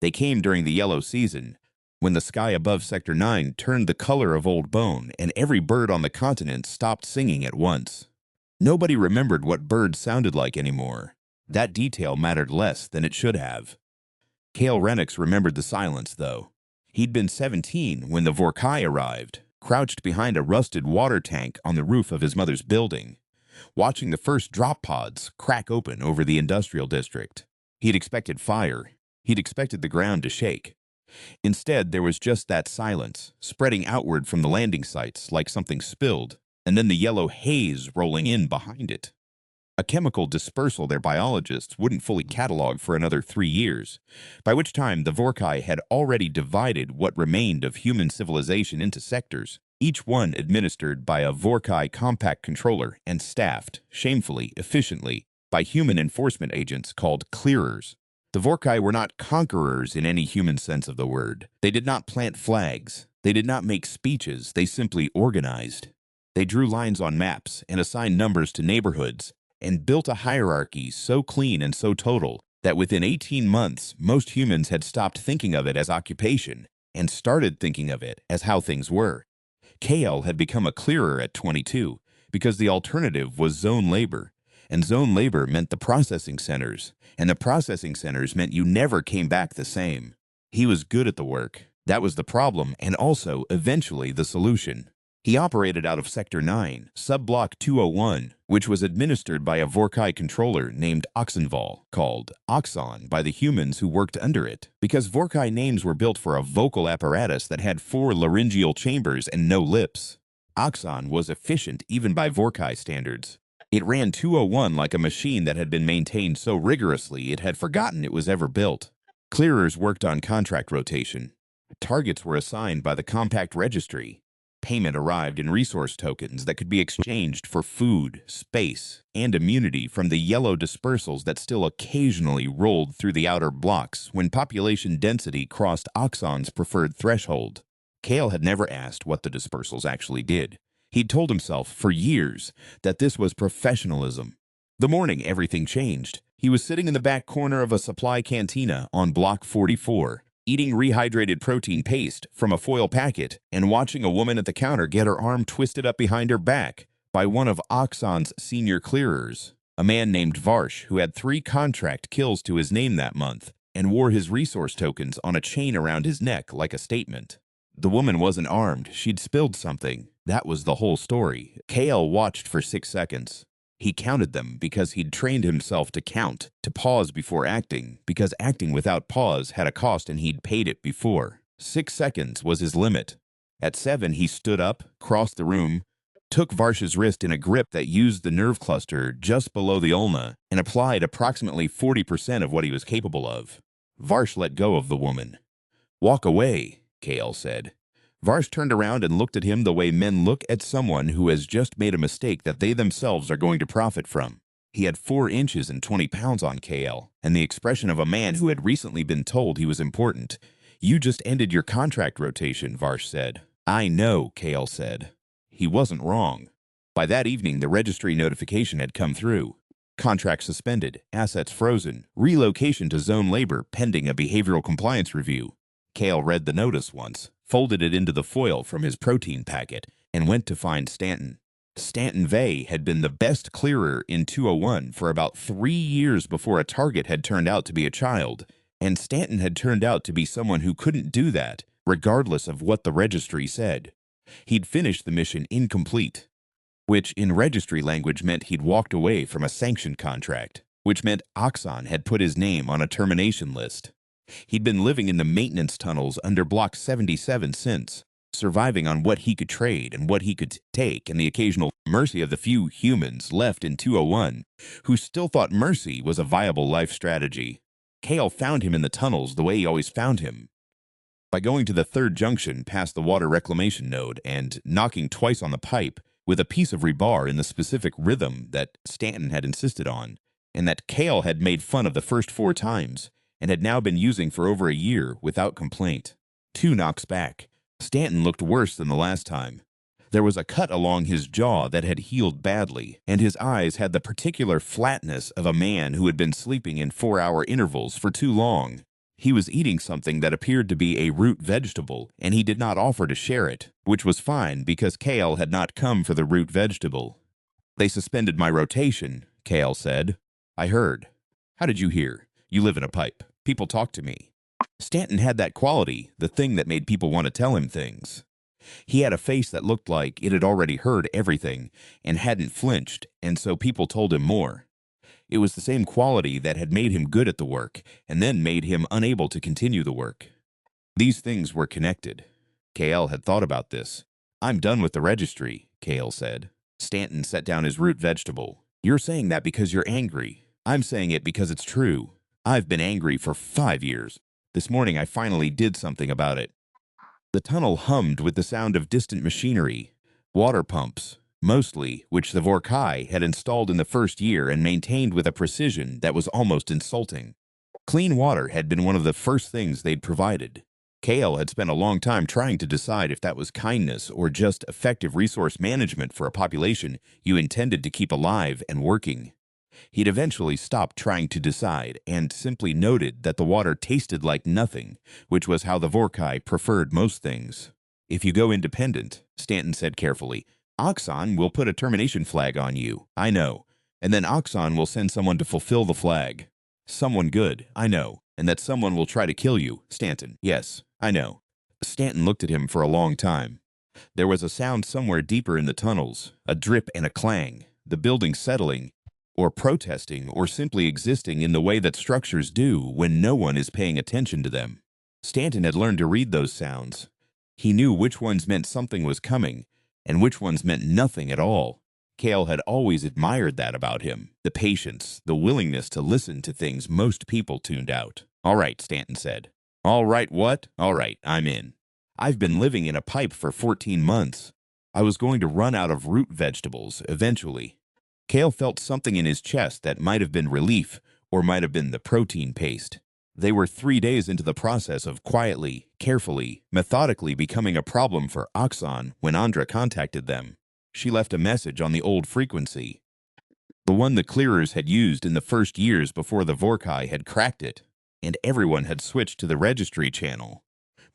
They came during the yellow season, when the sky above Sector 9 turned the color of old bone and every bird on the continent stopped singing at once. Nobody remembered what birds sounded like anymore. That detail mattered less than it should have. Cale Renix remembered the silence, though. He'd been 17 when the Vorkai arrived, crouched behind a rusted water tank on the roof of his mother's building, watching the first drop pods crack open over the industrial district. He'd expected fire. He'd expected the ground to shake. Instead, there was just that silence, spreading outward from the landing sites like something spilled, and then the yellow haze rolling in behind it. A chemical dispersal their biologists wouldn't fully catalog for another 3 years, by which time the Vorkai had already divided what remained of human civilization into sectors, each one administered by a Vorkai compact controller and staffed, shamefully, efficiently, by human enforcement agents called clearers. The Vorkai were not conquerors in any human sense of the word. They did not plant flags. They did not make speeches. They simply organized. They drew lines on maps and assigned numbers to neighborhoods, and built a hierarchy so clean and so total that within 18 months, most humans had stopped thinking of it as occupation and started thinking of it as how things were. Cale had become a clearer at 22 because the alternative was zone labor, and zone labor meant the processing centers, and the processing centers meant you never came back the same. He was good at the work. That was the problem, and also, eventually, the solution. He operated out of Sector 9, Subblock 201, which was administered by a Vorkai controller named Oxenval, called Oxon by the humans who worked under it, because Vorkai names were built for a vocal apparatus that had 4 laryngeal chambers and no lips. Oxon was efficient even by Vorkai standards. It ran 201 like a machine that had been maintained so rigorously it had forgotten it was ever built. Clearers worked on contract rotation. Targets were assigned by the compact registry. Payment arrived in resource tokens that could be exchanged for food, space, and immunity from the yellow dispersals that still occasionally rolled through the outer blocks when population density crossed Oxon's preferred threshold. Cale had never asked what the dispersals actually did. He'd told himself for years that this was professionalism. The morning everything changed. He was sitting in the back corner of a supply cantina on Block 44, eating rehydrated protein paste from a foil packet and watching a woman at the counter get her arm twisted up behind her back by one of Oxon's senior clearers, a man named Varsh who had 3 contract kills to his name that month and wore his resource tokens on a chain around his neck like a statement. The woman wasn't armed. She'd spilled something. That was the whole story. Cale watched for 6 seconds. He counted them because he'd trained himself to count, to pause before acting, because acting without pause had a cost and he'd paid it before. 6 seconds was his limit. At 7, he stood up, crossed the room, took Varsh's wrist in a grip that used the nerve cluster just below the ulna, and applied approximately 40% of what he was capable of. Varsh let go of the woman. "Walk away," Cale said. Varsh turned around and looked at him the way men look at someone who has just made a mistake that they themselves are going to profit from. He had 4 inches and 20 pounds on Cale, and the expression of a man who had recently been told he was important. "You just ended your contract rotation," Varsh said. "I know," Cale said. He wasn't wrong. By that evening, the registry notification had come through. Contract suspended, assets frozen, relocation to zone labor pending a behavioral compliance review. Cale read the notice once, folded it into the foil from his protein packet, and went to find Stanton. Stanton Vey had been the best clearer in 201 for about 3 years before a target had turned out to be a child, and Stanton had turned out to be someone who couldn't do that, regardless of what the registry said. He'd finished the mission incomplete, which in registry language meant he'd walked away from a sanctioned contract, which meant Oxon had put his name on a termination list. He'd been living in the maintenance tunnels under Block 77 since, surviving on what he could trade and what he could take and the occasional mercy of the few humans left in 201 who still thought mercy was a viable life strategy. Cale found him in the tunnels the way he always found him, by going to the 3rd junction past the water reclamation node and knocking twice on the pipe with a piece of rebar in the specific rhythm that Stanton had insisted on, and that Cale had made fun of the first 4 times, and had now been using for over a year without complaint. 2 knocks back. Stanton looked worse than the last time. There was a cut along his jaw that had healed badly, and his eyes had the particular flatness of a man who had been sleeping in 4-hour intervals for too long. He was eating something that appeared to be a root vegetable, and he did not offer to share it, which was fine because Kale had not come for the root vegetable. They suspended my rotation, Kale said. I heard. How did you hear? You live in a pipe. People talk to me. Stanton had that quality, the thing that made people want to tell him things. He had a face that looked like it had already heard everything and hadn't flinched, and so people told him more. It was the same quality that had made him good at the work and then made him unable to continue the work. These things were connected. Kale had thought about this. I'm done with the registry, Kale said. Stanton set down his root vegetable. You're saying that because you're angry. I'm saying it because it's true. I've been angry for 5 years. This morning I finally did something about it. The tunnel hummed with the sound of distant machinery, water pumps, mostly, which the Vorkai had installed in the first year and maintained with a precision that was almost insulting. Clean water had been one of the first things they'd provided. Kale had spent a long time trying to decide if that was kindness or just effective resource management for a population you intended to keep alive and working. He'd eventually stopped trying to decide and simply noted that the water tasted like nothing, which was how the Vorkai preferred most things. If you go independent, Stanton said carefully, Oxon will put a termination flag on you, I know, and then Oxon will send someone to fulfill the flag. Someone good, I know, and that someone will try to kill you, Stanton, yes, I know. Stanton looked at him for a long time. There was a sound somewhere deeper in the tunnels, a drip and a clang, the building settling, or protesting, or simply existing in the way that structures do when no one is paying attention to them. Stanton had learned to read those sounds. He knew which ones meant something was coming, and which ones meant nothing at all. Kale had always admired that about him, the patience, the willingness to listen to things most people tuned out. All right, Stanton said. All right, what? All right, I'm in. I've been living in a pipe for 14 months. I was going to run out of root vegetables eventually. Kale felt something in his chest that might have been relief or might have been the protein paste. They were 3 days into the process of quietly, carefully, methodically becoming a problem for Oxon when Andra contacted them. She left a message on the old frequency, the one the clearers had used in the first years before the Vorkai had cracked it, and everyone had switched to the registry channel.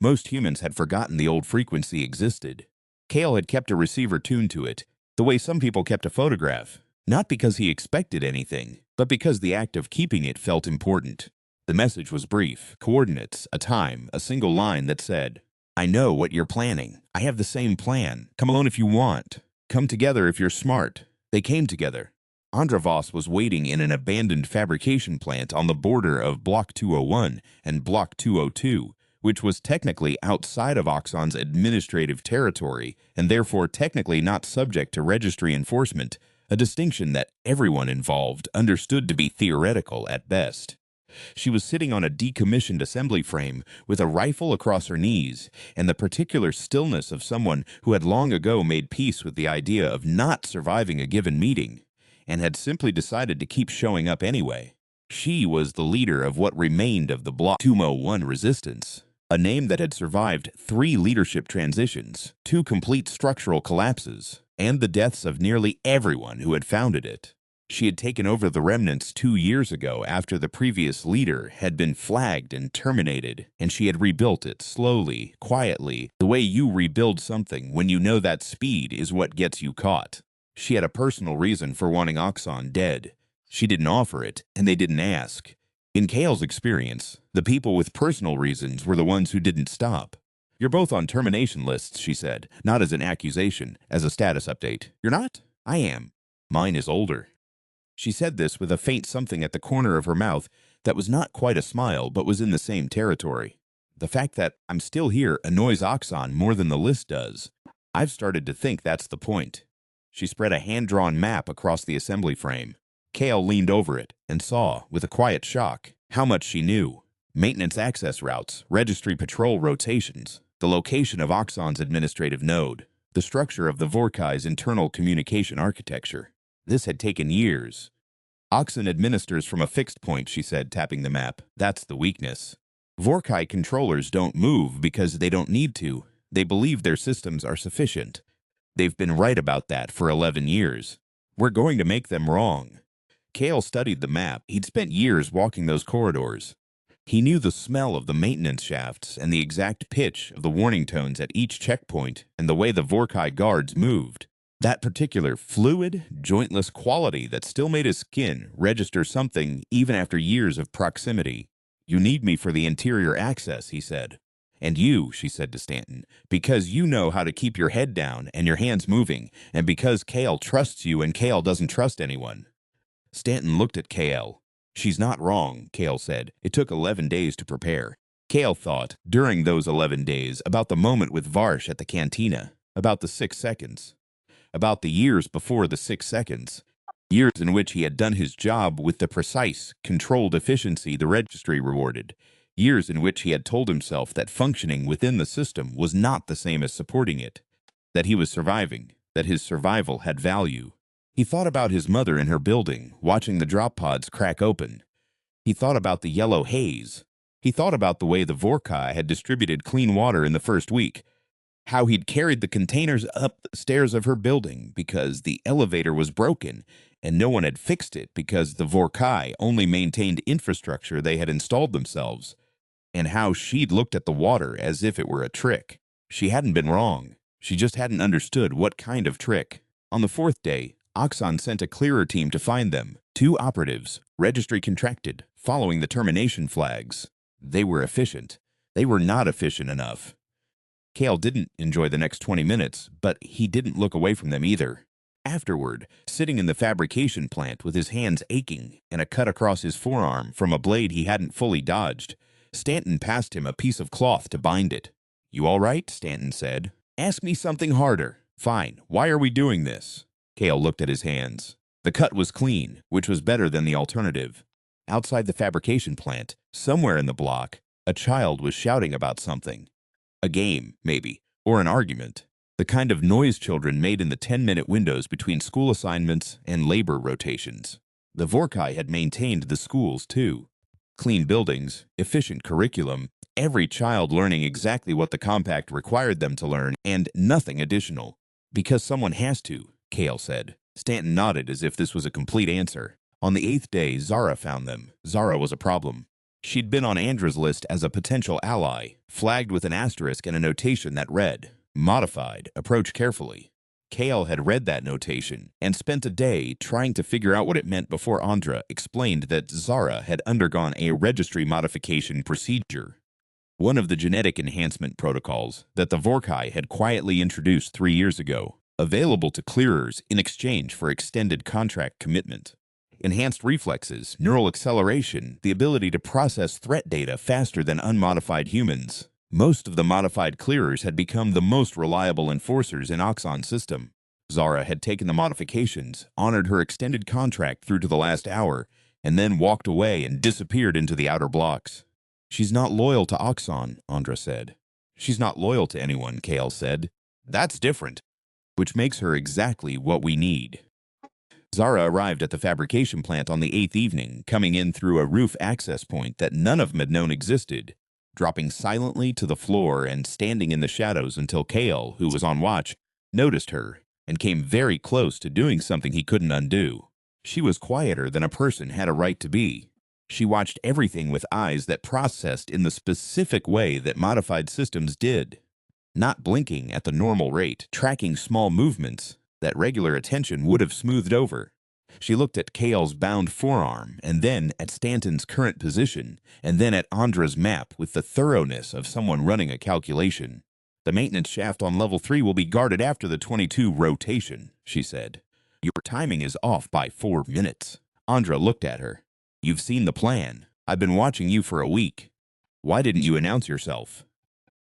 Most humans had forgotten the old frequency existed. Kale had kept a receiver tuned to it, the way some people kept a photograph, not because he expected anything, but because the act of keeping it felt important. The message was brief, coordinates, a time, a single line that said, I know what you're planning. I have the same plan. Come alone if you want. Come together if you're smart. They came together. Andra Voss was waiting in an abandoned fabrication plant on the border of Block 201 and Block 202, which was technically outside of Oxon's administrative territory and therefore technically not subject to registry enforcement, a distinction that everyone involved understood to be theoretical at best. She was sitting on a decommissioned assembly frame with a rifle across her knees and the particular stillness of someone who had long ago made peace with the idea of not surviving a given meeting and had simply decided to keep showing up anyway. She was the leader of what remained of the Block 201 resistance, a name that had survived 3 leadership transitions, 2 complete structural collapses, and the deaths of nearly everyone who had founded it. She had taken over the remnants 2 years ago after the previous leader had been flagged and terminated, and she had rebuilt it slowly, quietly, the way you rebuild something when you know that speed is what gets you caught. She had a personal reason for wanting Oxon dead. She didn't offer it, and they didn't ask. In Kale's experience, the people with personal reasons were the ones who didn't stop. You're both on termination lists, she said, not as an accusation, as a status update. You're not? I am. Mine is older. She said this with a faint something at the corner of her mouth that was not quite a smile but was in the same territory. The fact that I'm still here annoys Oxon more than the list does. I've started to think that's the point. She spread a hand-drawn map across the assembly frame. Kale leaned over it and saw, with a quiet shock, how much she knew. Maintenance access routes, registry patrol rotations, the location of Oxon's administrative node, the structure of the Vorkai's internal communication architecture. This had taken years. Oxon administers from a fixed point, she said, tapping the map. That's the weakness. Vorkai controllers don't move because they don't need to. They believe their systems are sufficient. They've been right about that for 11 years. We're going to make them wrong. Kale studied the map. He'd spent years walking those corridors. He knew the smell of the maintenance shafts and the exact pitch of the warning tones at each checkpoint and the way the Vorkai guards moved. That particular fluid, jointless quality that still made his skin register something even after years of proximity. "You need me for the interior access," he said. "And you," she said to Stanton, "because you know how to keep your head down and your hands moving, and because Kale trusts you and Kale doesn't trust anyone." Stanton looked at Kale. "She's not wrong," Kale said. "It took 11 days to prepare." Kale thought, during those 11 days, about the moment with Varsh at the cantina, about the 6 seconds, about the years before the 6 seconds, years in which he had done his job with the precise, controlled efficiency the registry rewarded, years in which he had told himself that functioning within the system was not the same as supporting it, that he was surviving, that his survival had value. He thought about his mother in her building, watching the drop pods crack open. He thought about the yellow haze. He thought about the way the Vorkai had distributed clean water in the first week, how he'd carried the containers up the stairs of her building because the elevator was broken and no one had fixed it because the Vorkai only maintained infrastructure they had installed themselves, and how she'd looked at the water as if it were a trick. She hadn't been wrong. She just hadn't understood what kind of trick. On the 4th day, Oxon sent a clearer team to find them. 2 operatives, registry contracted, following the termination flags. They were efficient. They were not efficient enough. Kale didn't enjoy the next 20 minutes, but he didn't look away from them either. Afterward, sitting in the fabrication plant with his hands aching and a cut across his forearm from a blade he hadn't fully dodged, Stanton passed him a piece of cloth to bind it. "You all right?" Stanton said. "Ask me something harder." "Fine. Why are we doing this?" Kale looked at his hands. The cut was clean, which was better than the alternative. Outside the fabrication plant, somewhere in the block, a child was shouting about something. A game, maybe, or an argument. The kind of noise children made in the 10-minute windows between school assignments and labor rotations. The Vorkai had maintained the schools, too. Clean buildings, efficient curriculum, every child learning exactly what the compact required them to learn, and nothing additional. "Because someone has to," Kale said. Stanton nodded as if this was a complete answer. On the 8th day, Zara found them. Zara was a problem. She'd been on Andra's list as a potential ally, flagged with an asterisk and a notation that read, "Modified, approach carefully." Kale had read that notation and spent a day trying to figure out what it meant before Andra explained that Zara had undergone a registry modification procedure, one of the genetic enhancement protocols that the Vorkai had quietly introduced 3 years ago, available to clearers in exchange for extended contract commitment. Enhanced reflexes, neural acceleration, the ability to process threat data faster than unmodified humans. Most of the modified clearers had become the most reliable enforcers in Oxon's system. Zara had taken the modifications, honored her extended contract through to the last hour, and then walked away and disappeared into the outer blocks. "She's not loyal to Oxon," Andra said. "She's not loyal to anyone," Kale said. "That's different, which makes her exactly what we need." Zara arrived at the fabrication plant on the 8th evening, coming in through a roof access point that none of them had known existed, dropping silently to the floor and standing in the shadows until Kale, who was on watch, noticed her and came very close to doing something he couldn't undo. She was quieter than a person had a right to be. She watched everything with eyes that processed in the specific way that modified systems did, not blinking at the normal rate, tracking small movements that regular attention would have smoothed over. She looked at Kale's bound forearm, and then at Stanton's current position, and then at Andra's map with the thoroughness of someone running a calculation. "The maintenance shaft on level 3 will be guarded after the 22 rotation," she said. "Your timing is off by 4 minutes. Andra looked at her. "You've seen the plan. I've been watching you for a week. Why didn't you announce yourself?"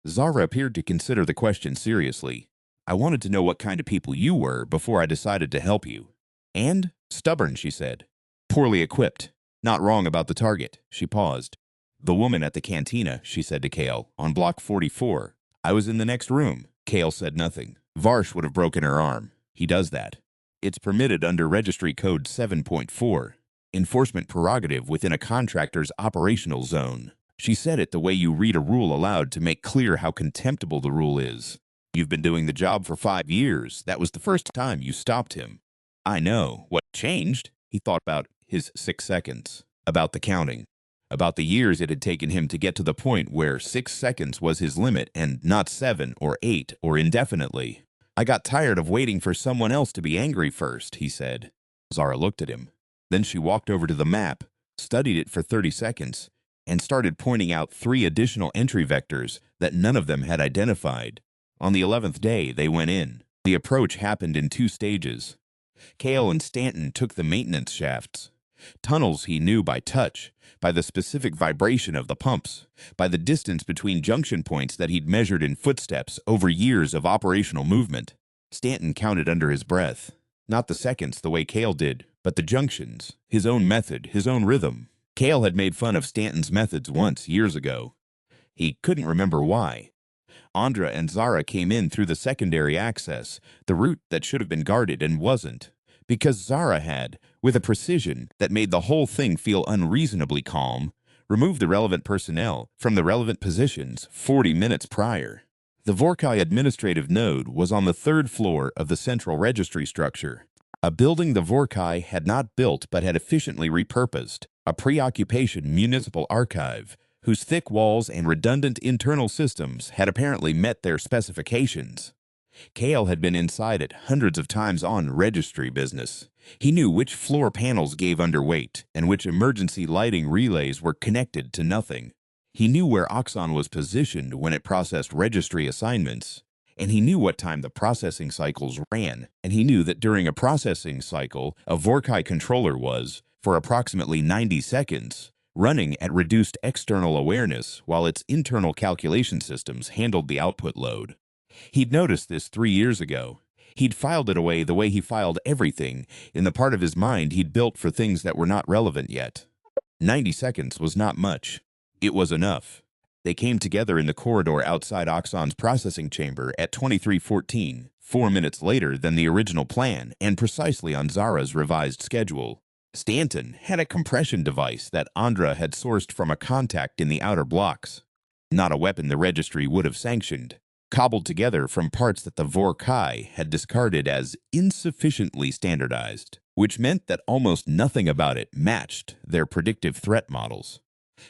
Zara appeared to consider the question seriously. "I wanted to know what kind of people you were before I decided to help you." "And? Stubborn," she said. "Poorly equipped. Not wrong about the target." She paused. "The woman at the cantina," she said to Kale, "on block 44. I was in the next room." Kale said nothing. "Varsh would have broken her arm. He does that. It's permitted under Registry Code 7.4. Enforcement prerogative within a contractor's operational zone." She said it the way you read a rule aloud to make clear how contemptible the rule is. "You've been doing the job for 5 years. That was the first time you stopped him." "I know. What changed?" He thought about his 6 seconds, about the counting. about the years it had taken him to get to the point where 6 seconds was his limit and not 7 or 8 or indefinitely. "I got tired of waiting for someone else to be angry first," he said. Zara looked at him. Then she walked over to the map, studied it for 30 seconds, and started pointing out 3 additional entry vectors that none of them had identified. On the 11th day, they went in. The approach happened in 2 stages. Cale and Stanton took the maintenance shafts. Tunnels he knew by touch, by the specific vibration of the pumps, by the distance between junction points that he'd measured in footsteps over years of operational movement. Stanton counted under his breath. Not the seconds the way Cale did, but the junctions, his own method, his own rhythm. Cale had made fun of Stanton's methods once, years ago. He couldn't remember why. Andra and Zara came in through the secondary access, the route that should have been guarded and wasn't, because Zara had, with a precision that made the whole thing feel unreasonably calm, removed the relevant personnel from the relevant positions 40 minutes prior. The Vorkai administrative node was on the 3rd floor of the central registry structure, a building the Vorkai had not built but had efficiently repurposed, a preoccupation municipal archive, whose thick walls and redundant internal systems had apparently met their specifications. Cale had been inside it hundreds of times on registry business. He knew which floor panels gave underweight and which emergency lighting relays were connected to nothing. He knew where Oxon was positioned when it processed registry assignments, and he knew what time the processing cycles ran, and he knew that during a processing cycle, a Vorkai controller was, for approximately 90 seconds, running at reduced external awareness while its internal calculation systems handled the output load. He'd noticed this 3 years ago. He'd filed it away the way he filed everything in the part of his mind he'd built for things that were not relevant yet. 90 seconds was not much. It was enough. They came together in the corridor outside Oxon's processing chamber at 23:14, 4 minutes later than the original plan and precisely on Zara's revised schedule. Stanton had a compression device that Andra had sourced from a contact in the outer blocks. Not a weapon the registry would have sanctioned, cobbled together from parts that the Vorkai had discarded as insufficiently standardized, which meant that almost nothing about it matched their predictive threat models.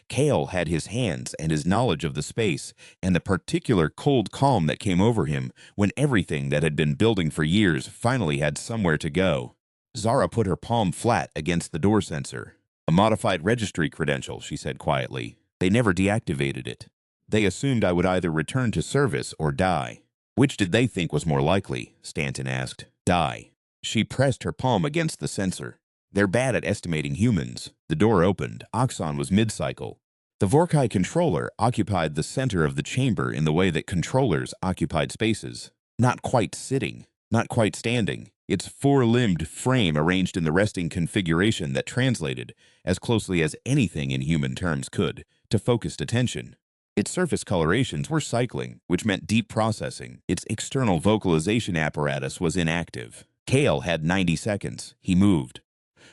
Cale had his hands and his knowledge of the space and the particular cold calm that came over him when everything that had been building for years finally had somewhere to go. Zara put her palm flat against the door sensor. "A modified registry credential," she said quietly. "They never deactivated it. They assumed I would either return to service or die." "Which did they think was more likely?" Stanton asked. "Die." She pressed her palm against the sensor. "They're bad at estimating humans." The door opened. Oxon was mid-cycle. The Vorkai controller occupied the center of the chamber in the way that controllers occupied spaces. Not quite sitting, not quite standing. Its 4-limbed frame arranged in the resting configuration that translated, as closely as anything in human terms could, to focused attention. Its surface colorations were cycling, which meant deep processing. Its external vocalization apparatus was inactive. Cale had 90 seconds. He moved.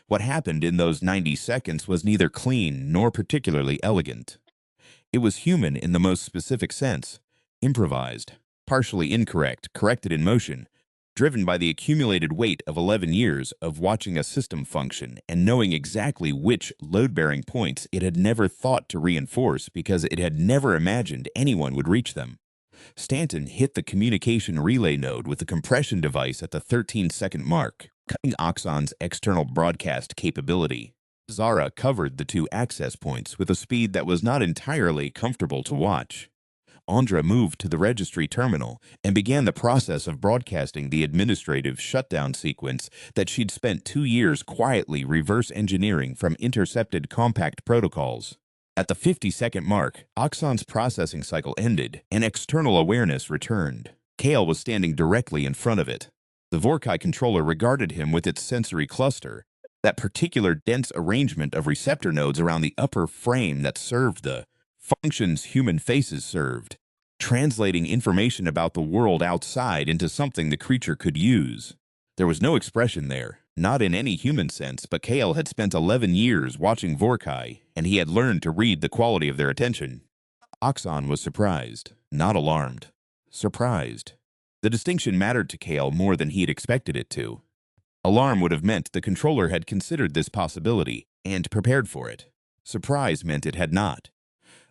What happened in those 90 seconds was neither clean nor particularly elegant. It was human in the most specific sense, improvised, partially incorrect, corrected in motion, driven by the accumulated weight of 11 years of watching a system function and knowing exactly which load-bearing points it had never thought to reinforce because it had never imagined anyone would reach them. Stanton hit the communication relay node with the compression device at the 13-second mark, cutting Oxon's external broadcast capability. Zara covered the 2 access points with a speed that was not entirely comfortable to watch. Andra moved to the registry terminal and began the process of broadcasting the administrative shutdown sequence that she'd spent 2 years quietly reverse engineering from intercepted compact protocols. At the 50-second mark, Oxon's processing cycle ended and external awareness returned. Cale was standing directly in front of it. The Vorkai controller regarded him with its sensory cluster, that particular dense arrangement of receptor nodes around the upper frame that served the functions human faces served, translating information about the world outside into something the creature could use. There was no expression there, not in any human sense, but Cale had spent 11 years watching Vorkai, and he had learned to read the quality of their attention. Oxon was surprised, not alarmed. Surprised. The distinction mattered to Cale more than he had expected it to. Alarm would have meant the controller had considered this possibility and prepared for it. Surprise meant it had not.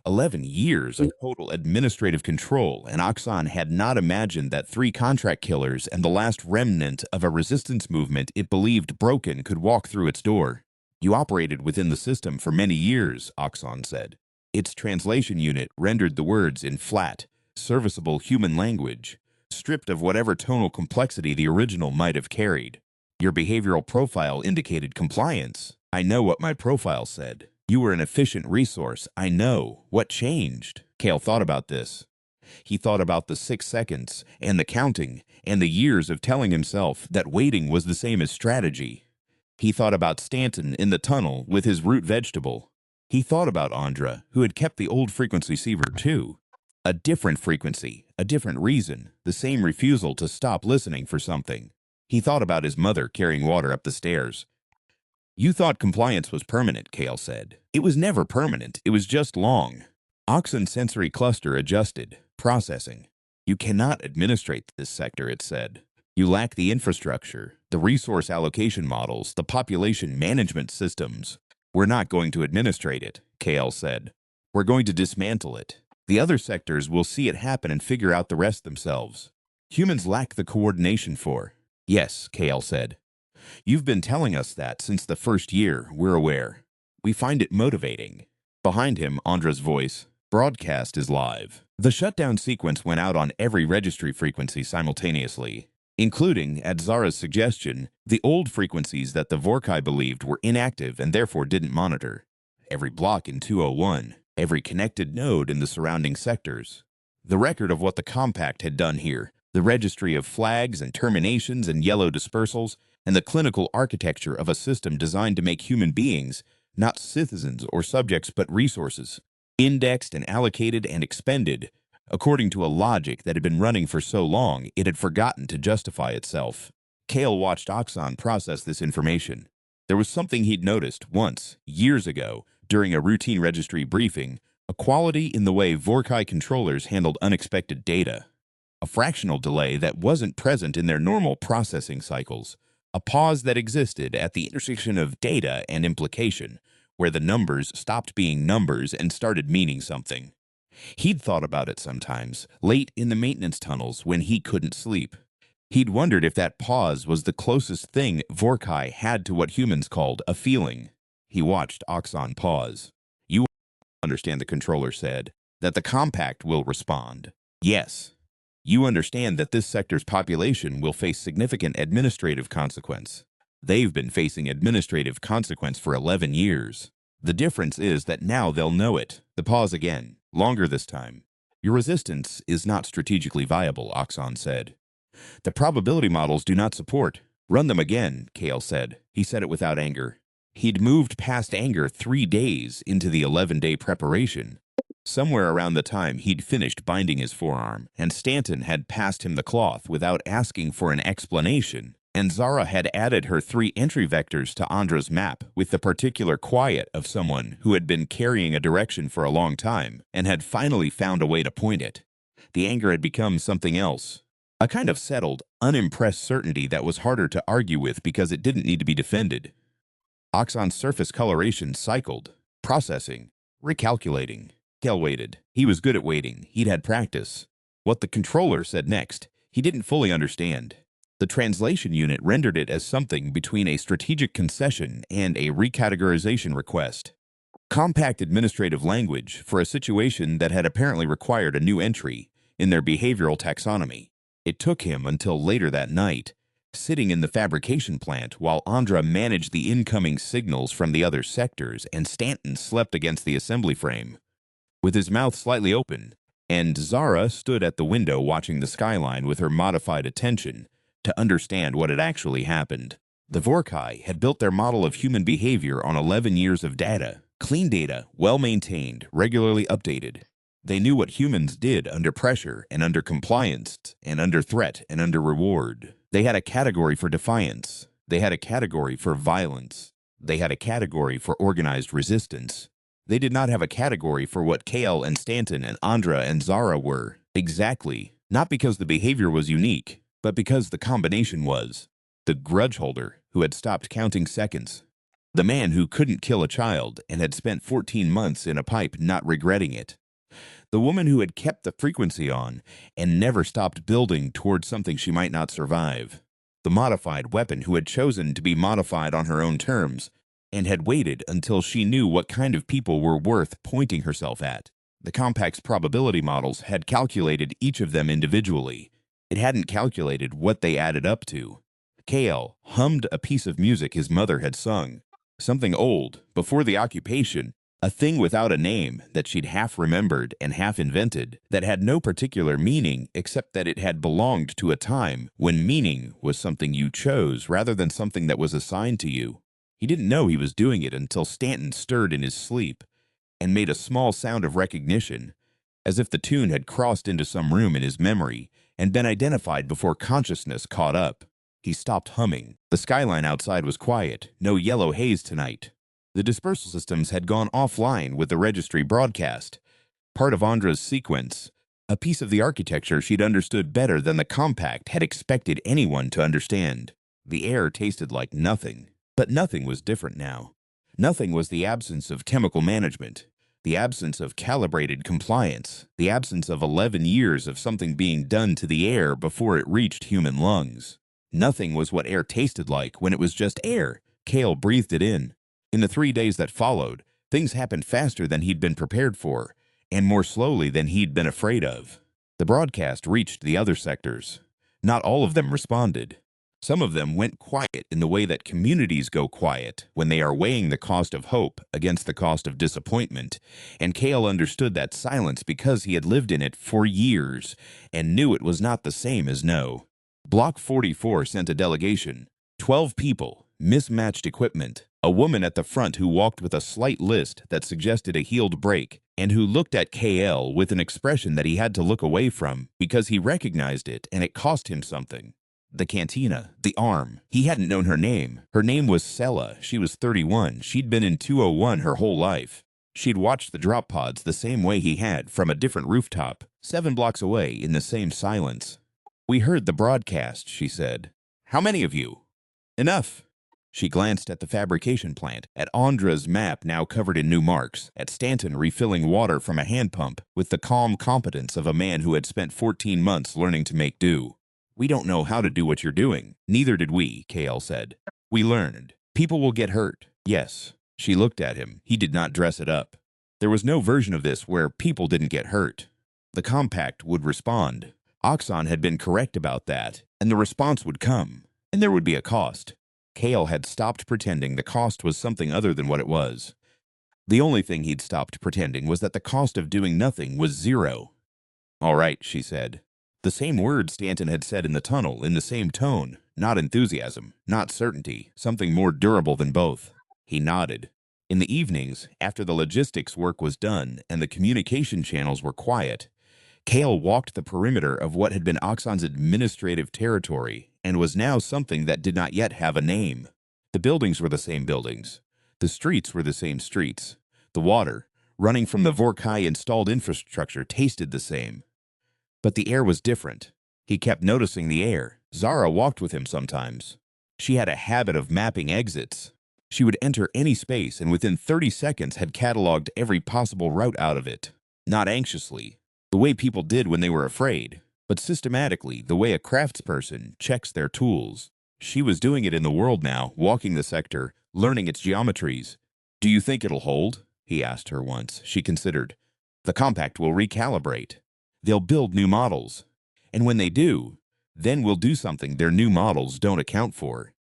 11 years of total administrative control, and Oxon had not imagined that 3 contract killers and the last remnant of a resistance movement it believed broken could walk through its door. You operated within the system for many years, Oxon said. Its translation unit rendered the words in flat, serviceable human language, stripped of whatever tonal complexity the original might have carried. Your behavioral profile indicated compliance. I know what my profile said. You were an efficient resource. I know. What changed? Cale thought about this. He thought about the 6 seconds, and the counting, and the years of telling himself that waiting was the same as strategy. He thought about Stanton in the tunnel with his root vegetable. He thought about Andra, who had kept the old frequency receiver too. A different frequency, a different reason, the same refusal to stop listening for something. He thought about his mother carrying water up the stairs. You thought compliance was permanent, Cale said. It was never permanent. It was just long. Oxon's sensory cluster adjusted, processing. You cannot administrate this sector, it said. You lack the infrastructure, the resource allocation models, the population management systems. We're not going to administrate it, Cale said. We're going to dismantle it. The other sectors will see it happen and figure out the rest themselves. Humans lack the coordination for. Yes, Cale said. You've been telling us that since the first year, we're aware. We find it motivating. Behind him, Andra's voice. Broadcast is live. The shutdown sequence went out on every registry frequency simultaneously, including, at Zara's suggestion, the old frequencies that the Vorkai believed were inactive and therefore didn't monitor. Every block in 201, every connected node in the surrounding sectors. The record of what the compact had done here, the registry of flags and terminations and yellow dispersals, and the clinical architecture of a system designed to make human beings, not citizens or subjects but resources, indexed and allocated and expended, according to a logic that had been running for so long it had forgotten to justify itself. Cale watched Oxon process this information. There was something he'd noticed once, years ago, during a routine registry briefing, a quality in the way Vorkai controllers handled unexpected data. A fractional delay that wasn't present in their normal processing cycles. A pause that existed at the intersection of data and implication, where the numbers stopped being numbers and started meaning something. He'd thought about it sometimes, late in the maintenance tunnels when he couldn't sleep. He'd wondered if that pause was the closest thing Vorkai had to what humans called a feeling. He watched Oxon pause. You understand, the controller said, that the compact will respond. Yes. You understand that this sector's population will face significant administrative consequence. They've been facing administrative consequence for 11 years. The difference is that now they'll know it. The pause again, longer this time. Your resistance is not strategically viable, Oxon said. The probability models do not support. Run them again, Cale said. He said it without anger. He'd moved past anger 3 days into the 11-day preparation. Somewhere around the time he'd finished binding his forearm, and Stanton had passed him the cloth without asking for an explanation, and Zara had added her 3 entry vectors to Andra's map with the particular quiet of someone who had been carrying a direction for a long time and had finally found a way to point it. The anger had become something else, a kind of settled, unimpressed certainty that was harder to argue with because it didn't need to be defended. Oxon's surface coloration cycled, processing, recalculating. Cale waited. He was good at waiting. He'd had practice. What the controller said next, he didn't fully understand. The translation unit rendered it as something between a strategic concession and a recategorization request. Compact administrative language for a situation that had apparently required a new entry in their behavioral taxonomy. It took him until later that night, sitting in the fabrication plant while Andra managed the incoming signals from the other sectors and Stanton slept against the assembly frame, with his mouth slightly open, and Zara stood at the window watching the skyline with her modified attention to understand what had actually happened. The Vorkai had built their model of human behavior on 11 years of data, clean data, well-maintained, regularly updated. They knew what humans did under pressure and under compliance and under threat and under reward. They had a category for defiance. They had a category for violence. They had a category for organized resistance. They did not have a category for what Cale and Stanton and Andra and Zara were, exactly, not because the behavior was unique, but because the combination was. The grudge holder who had stopped counting seconds. The man who couldn't kill a child and had spent 14 months in a pipe not regretting it. The woman who had kept the frequency on and never stopped building towards something she might not survive. The modified weapon who had chosen to be modified on her own terms and had waited until she knew what kind of people were worth pointing herself at. The compact's probability models had calculated each of them individually. It hadn't calculated what they added up to. Kale hummed a piece of music his mother had sung, something old, before the occupation, a thing without a name that she'd half remembered and half invented, that had no particular meaning except that it had belonged to a time when meaning was something you chose rather than something that was assigned to you. He didn't know he was doing it until Stanton stirred in his sleep and made a small sound of recognition, as if the tune had crossed into some room in his memory and been identified before consciousness caught up. He stopped humming. The skyline outside was quiet, no yellow haze tonight. The dispersal systems had gone offline with the registry broadcast, part of Andra's sequence, a piece of the architecture she'd understood better than the compact had expected anyone to understand. The air tasted like nothing, but nothing was different now. Nothing was the absence of chemical management, the absence of calibrated compliance, the absence of 11 years of something being done to the air before it reached human lungs. Nothing was what air tasted like when it was just air. Kale breathed it in. In the 3 days that followed, things happened faster than he'd been prepared for, and more slowly than he'd been afraid of. The broadcast reached the other sectors. Not all of them responded. Some of them went quiet in the way that communities go quiet when they are weighing the cost of hope against the cost of disappointment, and Kale understood that silence because he had lived in it for years and knew it was not the same as no. Block 44 sent a delegation, 12 people, mismatched equipment, a woman at the front who walked with a slight lisp that suggested a healed break, and who looked at KL with an expression that he had to look away from because he recognized it and it cost him something. The cantina, the arm. He hadn't known her name. Her name was Sella. She was 31. She'd been in 201 her whole life. She'd watched the drop pods the same way he had, from a different rooftop, 7 blocks away in the same silence. "We heard the broadcast," she said. "How many of you?" "Enough." She glanced at the fabrication plant, at Andra's map now covered in new marks, at Stanton refilling water from a hand pump with the calm competence of a man who had spent 14 months learning to make do. "We don't know how to do what you're doing." "Neither did we," KL said. "We learned. People will get hurt." "Yes." She looked at him. He did not dress it up. There was no version of this where people didn't get hurt. The compact would respond. Oxon had been correct about that, and the response would come, and there would be a cost. Kale had stopped pretending the cost was something other than what it was. The only thing he'd stopped pretending was that the cost of doing nothing was 0. "All right," she said. The same words Stanton had said in the tunnel, in the same tone, not enthusiasm, not certainty, something more durable than both. He nodded. In the evenings, after the logistics work was done and the communication channels were quiet, Kale walked the perimeter of what had been Oxon's administrative territory and was now something that did not yet have a name. The buildings were the same buildings. The streets were the same streets. The water, running from the Vorkai installed infrastructure, tasted the same. But the air was different. He kept noticing the air. Zara walked with him sometimes. She had a habit of mapping exits. She would enter any space and within 30 seconds had cataloged every possible route out of it. Not anxiously, the way people did when they were afraid, but systematically, the way a craftsperson checks their tools. She was doing it in the world now, walking the sector, learning its geometries. "Do you think it'll hold?" he asked her once. She considered. "The compact will recalibrate. They'll build new models. And when they do, then we'll do something their new models don't account for."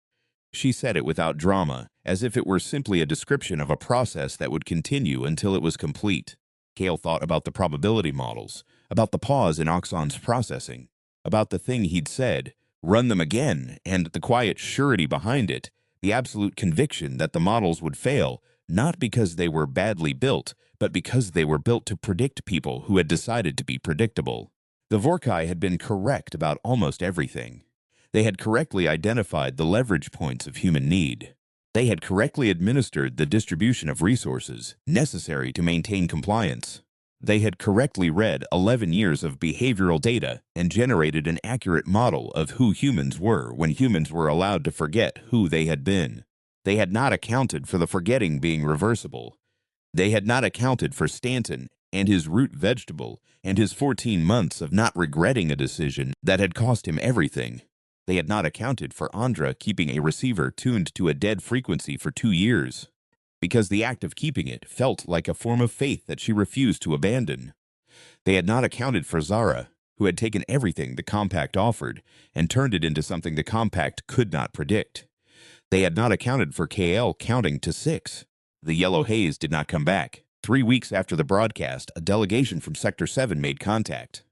She said it without drama, as if it were simply a description of a process that would continue until it was complete. Kale thought about the probability models, about the pause in Oxon's processing, about the thing he'd said, "Run them again," and the quiet surety behind it, the absolute conviction that the models would fail, not because they were badly built, but because they were built to predict people who had decided to be predictable. The Vorkai had been correct about almost everything. They had correctly identified the leverage points of human need. They had correctly administered the distribution of resources necessary to maintain compliance. They had correctly read 11 years of behavioral data and generated an accurate model of who humans were when humans were allowed to forget who they had been. They had not accounted for the forgetting being reversible. They had not accounted for Stanton and his root vegetable and his 14 months of not regretting a decision that had cost him everything. They had not accounted for Andra keeping a receiver tuned to a dead frequency for 2 years, because the act of keeping it felt like a form of faith that she refused to abandon. They had not accounted for Zara, who had taken everything the compact offered and turned it into something the compact could not predict. They had not accounted for KL counting to 6. The yellow haze did not come back. 3 weeks after the broadcast, a delegation from Sector 7 made contact.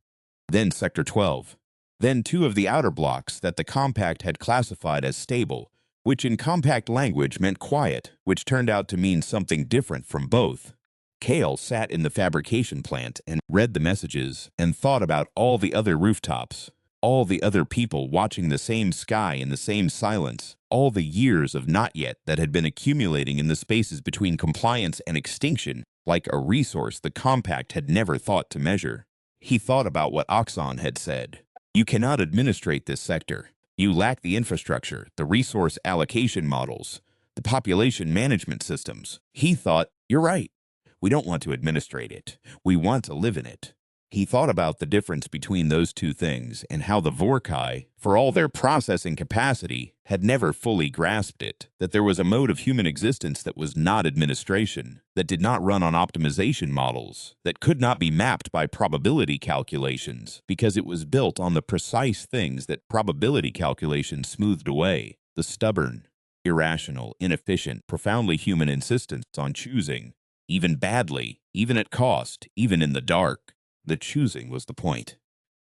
Then Sector 12. Then 2 of the outer blocks that the compact had classified as stable, which in compact language meant quiet, which turned out to mean something different from both. Kale sat in the fabrication plant and read the messages and thought about all the other rooftops, all the other people watching the same sky in the same silence, all the years of not yet that had been accumulating in the spaces between compliance and extinction like a resource the compact had never thought to measure. He thought about what Oxon had said. You cannot administrate this sector. You lack the infrastructure, the resource allocation models, the population management systems. He thought, you're right. We don't want to administrate it. We want to live in it. He thought about the difference between those two things and how the Vorkai, for all their processing capacity, had never fully grasped it, that there was a mode of human existence that was not administration, that did not run on optimization models, that could not be mapped by probability calculations, because it was built on the precise things that probability calculations smoothed away, the stubborn, irrational, inefficient, profoundly human insistence on choosing, even badly, even at cost, even in the dark. The choosing was the point.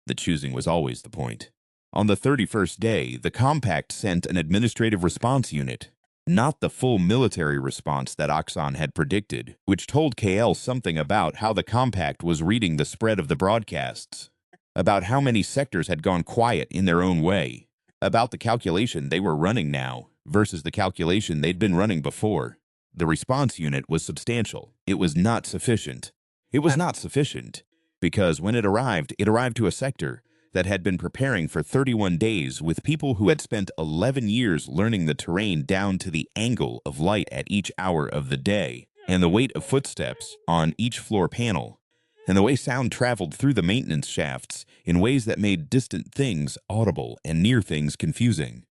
The choosing was always the point. On the 31st day, the compact sent an administrative response unit, not the full military response that Oxon had predicted, which told KL something about how the compact was reading the spread of the broadcasts, about how many sectors had gone quiet in their own way, about the calculation they were running now versus the calculation they'd been running before. The response unit was substantial. It was not sufficient. It was not sufficient. Because when it arrived to a sector that had been preparing for 31 days with people who had spent 11 years learning the terrain down to the angle of light at each hour of the day, and the weight of footsteps on each floor panel, and the way sound traveled through the maintenance shafts in ways that made distant things audible and near things confusing.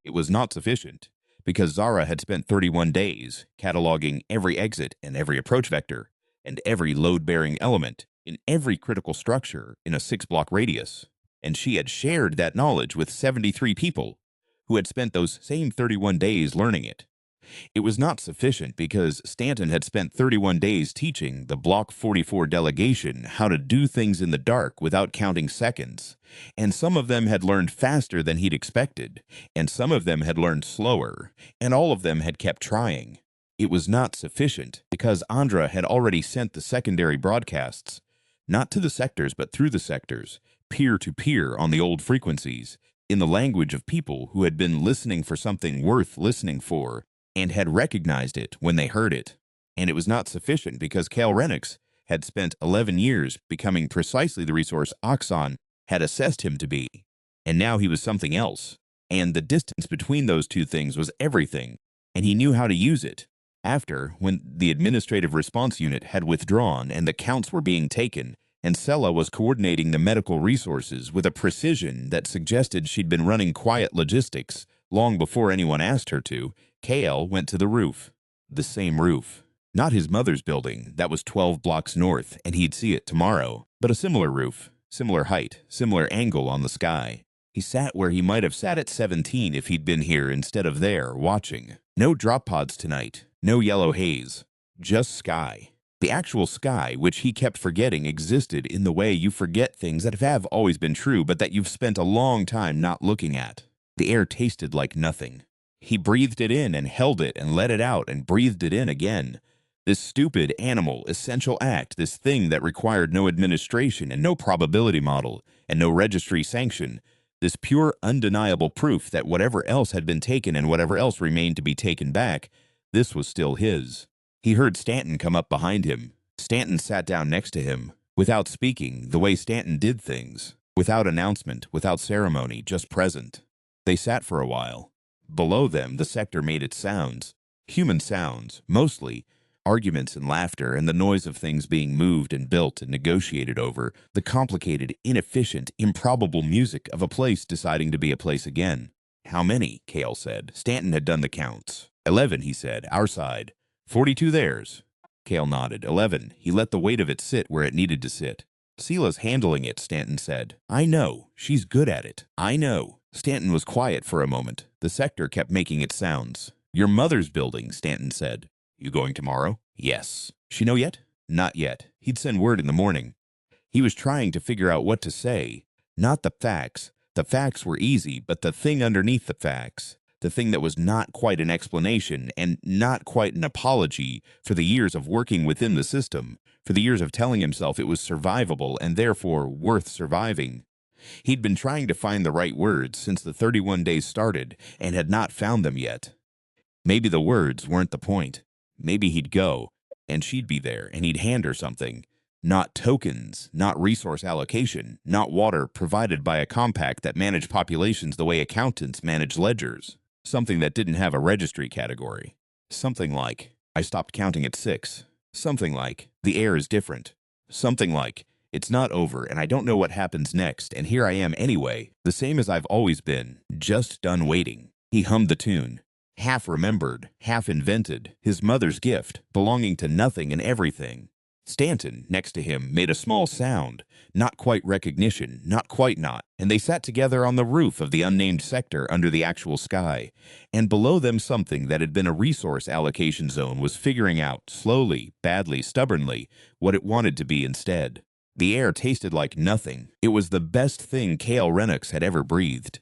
It was not sufficient, because Zara had spent 31 days cataloging every exit and every approach vector, and every load-bearing element, in every critical structure in a 6-block radius, and she had shared that knowledge with 73 people who had spent those same 31 days learning it. It was not sufficient because Stanton had spent 31 days teaching the Block 44 delegation how to do things in the dark without counting seconds, and some of them had learned faster than he'd expected, and some of them had learned slower, and all of them had kept trying. It was not sufficient because Andra had already sent the secondary broadcasts, not to the sectors, but through the sectors, peer-to-peer on the old frequencies, in the language of people who had been listening for something worth listening for, and had recognized it when they heard it. And it was not sufficient because Cal Renix had spent 11 years becoming precisely the resource Oxon had assessed him to be, and now he was something else. And the distance between those two things was everything, and he knew how to use it. After, when the administrative response unit had withdrawn and the counts were being taken, and Sella was coordinating the medical resources with a precision that suggested she'd been running quiet logistics long before anyone asked her to, KL went to the roof. The same roof. Not his mother's building, that was 12 blocks north, and he'd see it tomorrow, but a similar roof, similar height, similar angle on the sky. He sat where he might have sat at 17 if he'd been here instead of there, watching. No drop pods tonight. No yellow haze, just sky. The actual sky, which he kept forgetting existed in the way you forget things that have always been true but that you've spent a long time not looking at. The air tasted like nothing. He breathed it in and held it and let it out and breathed it in again. This stupid, animal, essential act, this thing that required no administration and no probability model and no registry sanction, this pure, undeniable proof that whatever else had been taken and whatever else remained to be taken back, this was still his. He heard Stanton come up behind him. Stanton sat down next to him, without speaking, the way Stanton did things, without announcement, without ceremony, just present. They sat for a while. Below them, the sector made its sounds, Human sounds, mostly. Arguments and laughter and the noise of things being moved and built and negotiated over, the complicated, inefficient, improbable music of a place deciding to be a place again. How many? Cale said. Stanton had done the counts. 11, he said, our side. 42 theirs. Cale nodded. 11. He let the weight of it sit where it needed to sit. Sela's handling it, Stanton said. I know. She's good at it. I know. Stanton was quiet for a moment. The sector kept making its sounds. Your mother's building, Stanton said. You going tomorrow? Yes. She know yet? Not yet. He'd send word in the morning. He was trying to figure out what to say. Not the facts. The facts were easy, but the thing underneath the facts. The thing that was not quite an explanation and not quite an apology for the years of working within the system, for the years of telling himself it was survivable and therefore worth surviving. He'd been trying to find the right words since the 31 days started and had not found them yet. Maybe the words weren't the point. Maybe he'd go, and she'd be there, and he'd hand her something. Not tokens, not resource allocation, not water provided by a compact that managed populations the way accountants manage ledgers. Something that didn't have a registry category. Something like, I stopped counting at 6. Something like, the air is different. Something like, it's not over and I don't know what happens next, and here I am anyway, the same as I've always been, just done waiting. He hummed the tune. Half remembered, half invented, his mother's gift, belonging to nothing and everything. Stanton, next to him, made a small sound, not quite recognition, not quite not, and they sat together on the roof of the unnamed sector under the actual sky, and below them something that had been a resource allocation zone was figuring out, slowly, badly, stubbornly, what it wanted to be instead. The air tasted like nothing. It was the best thing Cale Rennox had ever breathed.